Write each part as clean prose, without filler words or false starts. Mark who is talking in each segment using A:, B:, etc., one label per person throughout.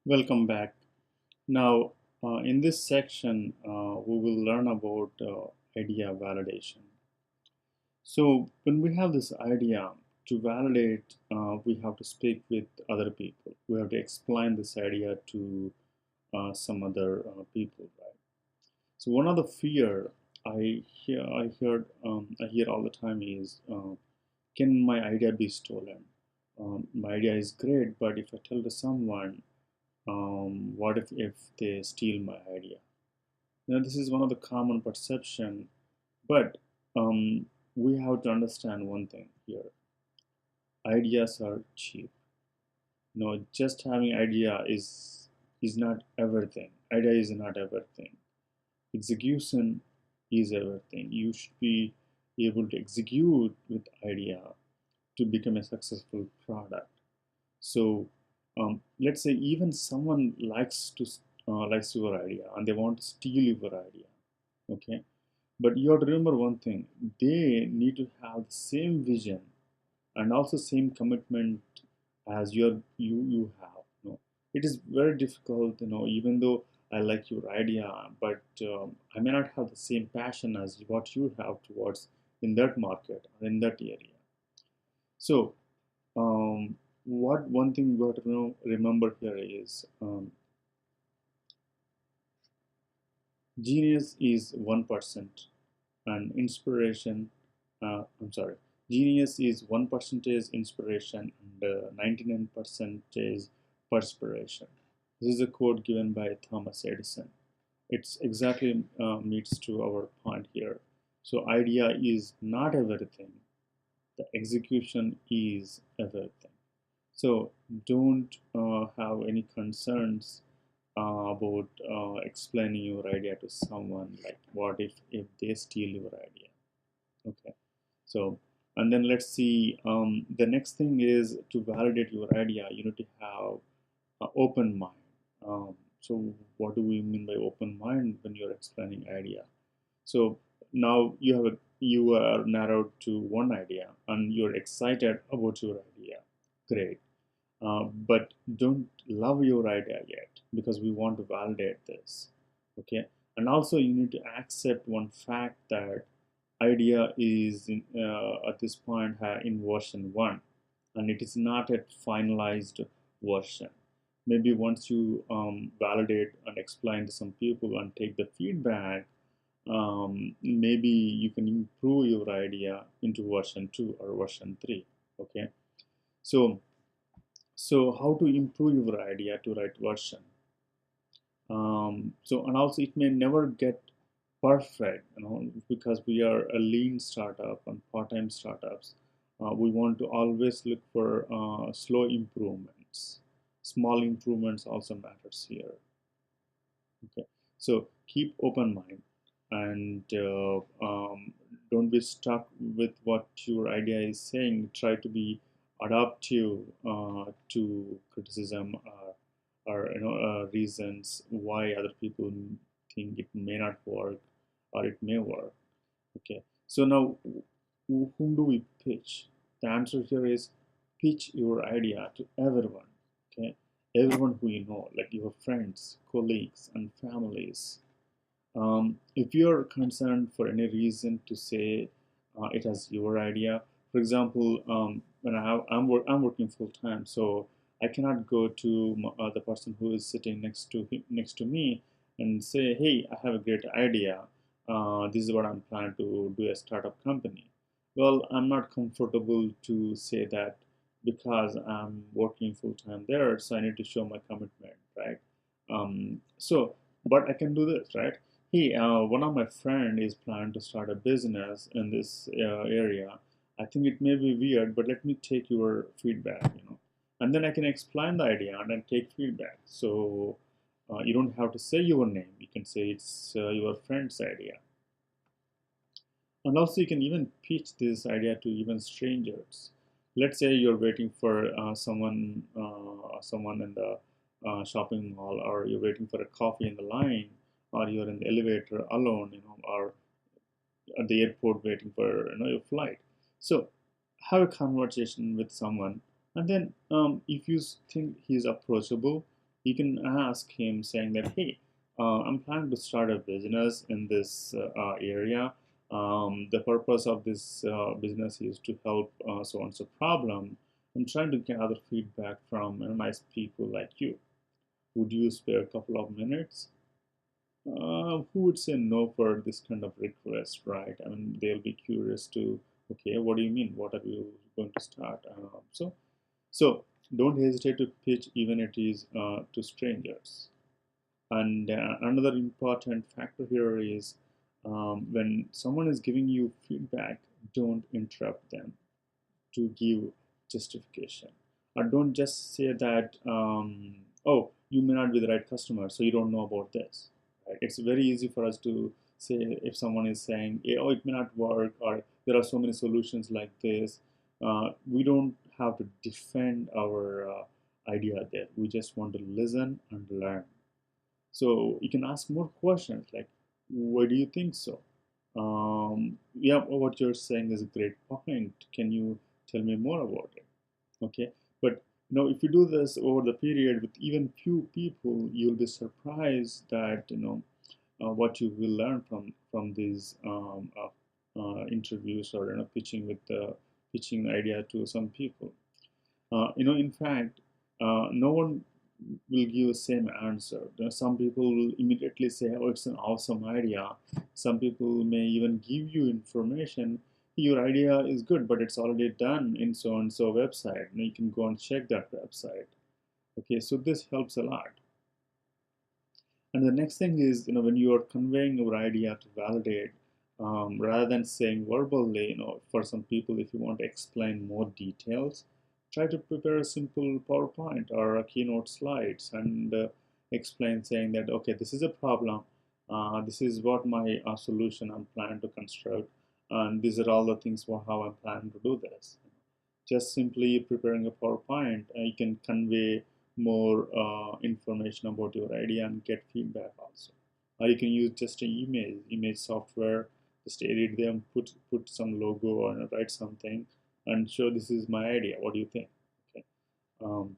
A: Welcome back. Now, in this section, we will learn about idea validation. So, when we have this idea to validate, we have to speak with other people. We have to explain this idea to some other people, right? So, one of the fear I hear all the time is, can my idea be stolen? My idea is great, but if I tell to someone, what if they steal my idea? This is one of the common perception, but um, we have to understand one thing here. Ideas are cheap. Just having idea is not everything. Idea is not everything. Execution is everything. You should be able to execute with idea to become a successful product. So let's say even someone likes your idea and they want to steal your idea. Okay, but you have to remember one thing: they need to have the same vision and also same commitment as you have. It is very difficult. Even though I like your idea, but I may not have the same passion as what you have towards in that market or in that area. So what one thing you have to remember here is genius is 1% and inspiration. I'm sorry, genius is 1% inspiration and 99% is perspiration. This is a quote given by Thomas Edison. It's exactly meets to our point here. So idea is not everything. The execution is everything. So don't have any concerns about explaining your idea to someone. Like, what if they steal your idea? Okay. So, and then let's see. The next thing is to validate your idea. You need to have an open mind. So, what do we mean by open mind when you're explaining idea? So now you are narrowed to one idea and you're excited about your idea. Great. But don't love your idea yet because we want to validate this. Okay. And also you need to accept one fact that idea is at this point in version 1 and it is not a finalized version. Maybe once you validate and explain to some people and take the feedback, maybe you can improve your idea into version 2 or version 3. Okay. So so how to improve your idea to right version? So, and also it may never get perfect, because we are a lean startup and part-time startups. We want to always look for slow improvements. Small improvements also matters here. Okay, so keep open mind and don't be stuck with what your idea is saying. Try to be adaptive to criticism or reasons why other people think it may not work or it may work. Okay, so now whom do we pitch? The answer here is pitch your idea to everyone. Okay, everyone who you know, like your friends, colleagues, and families. If you're concerned for any reason to say it as your idea, for example, when I'm working full time, so I cannot go to the person who is sitting next to me and say, "Hey, I have a great idea. This is what I'm planning to do a startup company." Well, I'm not comfortable to say that because I'm working full time there, so I need to show my commitment, right? But I can do this, right? Hey, one of my friend is planning to start a business in this area. I think it may be weird, but let me take your feedback. And then I can explain the idea and then take feedback. So you don't have to say your name. You can say it's your friend's idea. And also you can even pitch this idea to even strangers. Let's say you're waiting for someone in the shopping mall, or you're waiting for a coffee in the line, or you're in the elevator alone, or at the airport waiting for your flight. So have a conversation with someone, and then if you think he's approachable, You can ask him saying that, hey, I'm planning to start a business in this area. The purpose of this business is to help so and so problem. I'm trying to gather feedback from nice people like you. Would you spare a couple of minutes? Who would say no for this kind of request, right? I mean, they'll be curious to, okay, what do you mean? What are you going to start? So don't hesitate to pitch, even it is to strangers. And another important factor here is when someone is giving you feedback, don't interrupt them to give justification. Or don't just say that, oh, you may not be the right customer, so you don't know about this. Right? It's very easy for us to say if someone is saying, oh, it may not work, or there are so many solutions like this. We don't have to defend our idea there. We just want to listen and learn. So you can ask more questions like, why do you think so? Yeah, what you're saying is a great point. Can you tell me more about it? Okay, but if you do this over the period with even few people, you'll be surprised that what you will learn from these interviews, or pitching with the pitching the idea to some people. In fact, no one will give the same answer. Some people will immediately say, "Oh, it's an awesome idea." Some people may even give you information. Your idea is good, but it's already done in so and so website. You can go and check that website. Okay, so this helps a lot. And the next thing is, when you are conveying your idea to validate, rather than saying verbally, for some people, if you want to explain more details, try to prepare a simple PowerPoint or a keynote slides and explain, saying that, okay, this is a problem. This is what my solution I'm planning to construct. And these are all the things for how I'm planning to do this. Just simply preparing a PowerPoint, you can convey more information about your idea and get feedback also. Or you can use just an image software, just edit them, put some logo and write something and show this is my idea. What do you think? Okay. Um,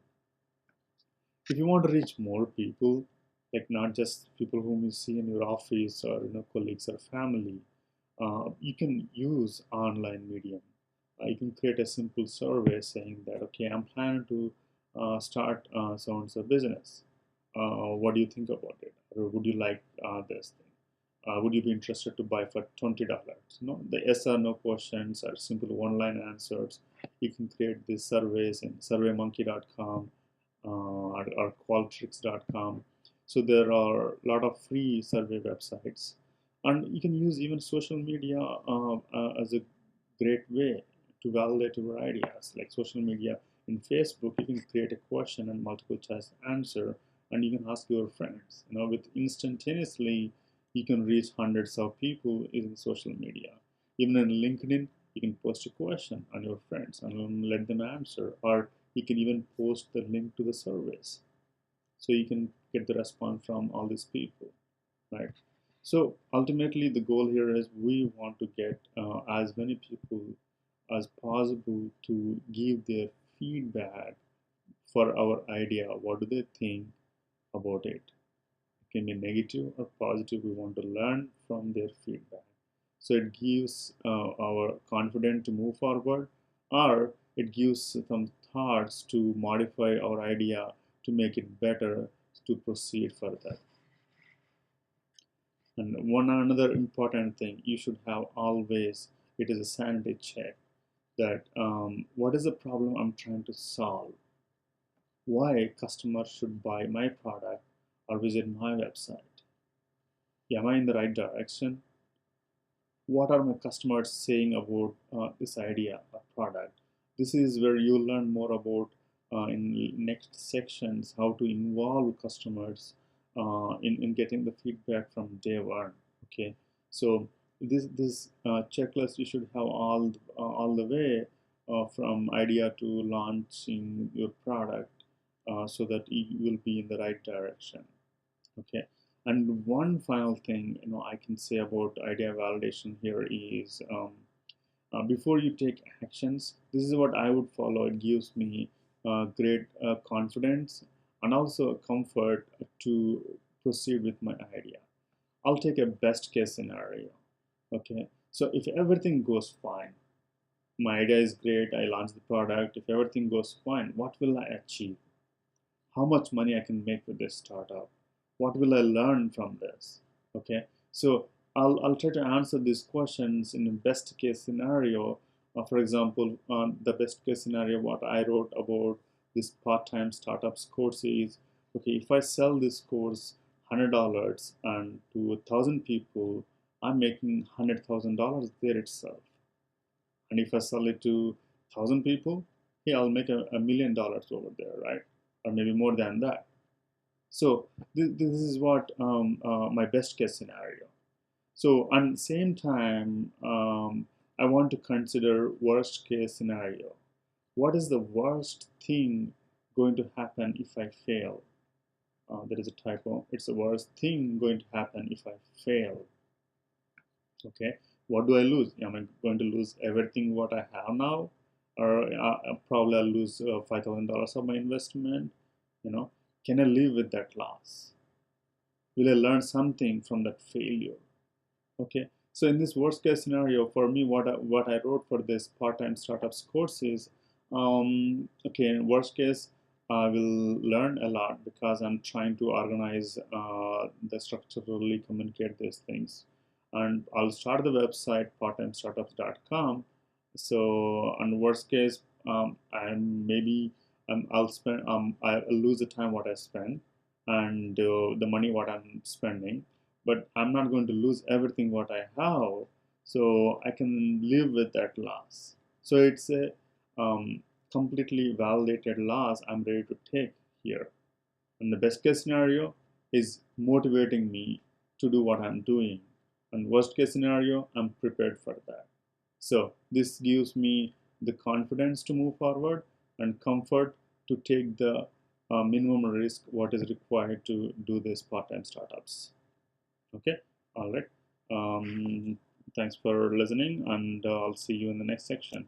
A: if you want to reach more people, like not just people whom you see in your office or colleagues or family, you can use online medium. You can create a simple survey saying that, okay, I'm planning to start so and so business. What do you think about it? Or would you like this thing? Would you be interested to buy for $20? No, the yes or no questions are simple one-line answers. You can create these surveys in surveymonkey.com or qualtrics.com. So there are a lot of free survey websites, and you can use even social media as a great way to validate your ideas. Like social media in Facebook, you can create a question and multiple choice answer, and you can ask your friends. With instantaneously, you can reach hundreds of people in social media. Even in LinkedIn, you can post a question on your friends and let them answer, or you can even post the link to the surveys, so you can get the response from all these people, right? So ultimately, the goal here is we want to get as many people as possible to give their feedback for our idea. What do they think about it? It can be negative or positive. We want to learn from their feedback. So it gives our confidence to move forward, or it gives some thoughts to modify our idea to make it better to proceed further. And one another important thing you should have always, it is a sanity check, that what is the problem I'm trying to solve? Why customers should buy my product or visit my website? Am I in the right direction? What are my customers saying about this idea or product? This is where you learn more about in next sections how to involve customers in getting the feedback from day one. Okay, so this checklist you should have all the way from idea to launching your product, so that you will be in the right direction. Okay, and one final thing I can say about idea validation here is, before you take actions, this is what I would follow. It gives me great confidence. and also comfort to proceed with my idea. I'll take a best case scenario. Okay, so if everything goes fine, my idea is great, I launch the product, if everything goes fine, what will I achieve? How much money I can make with this startup? What will I learn from this? Okay, so I'll try to answer these questions in the best case scenario. For example, the best case scenario, what I wrote about this part-time startups course is, okay, if I sell this course $100 and to 1,000 people, I'm making $100,000 there itself. And if I sell it to 1,000 people, hey, I'll make $1 million over there, right? Or maybe more than that. So this is what my best case scenario. So at the same time, I want to consider worst case scenario. What is the worst thing going to happen if I fail? There is a typo. It's the worst thing going to happen if I fail. Okay, what do I lose? Am I going to lose everything what I have now, or probably I'll lose $5,000 of my investment? You know, can I live with that loss? Will I learn something from that failure? Okay, so in this worst case scenario, for me, what I wrote for this part-time startups course is, okay, in worst case, I will learn a lot because I'm trying to organize the structurally communicate these things. And I'll start the website parttimestartups.com. So on worst case, and maybe I'll lose the time what I spend and the money what I'm spending, but I'm not going to lose everything what I have, so I can live with that loss. So it's a completely validated loss I'm ready to take here. And the best case scenario is motivating me to do what I'm doing. And worst case scenario, I'm prepared for that. So this gives me the confidence to move forward and comfort to take the minimum risk what is required to do this part-time startups. Okay, all right. Thanks for listening, and I'll see you in the next section.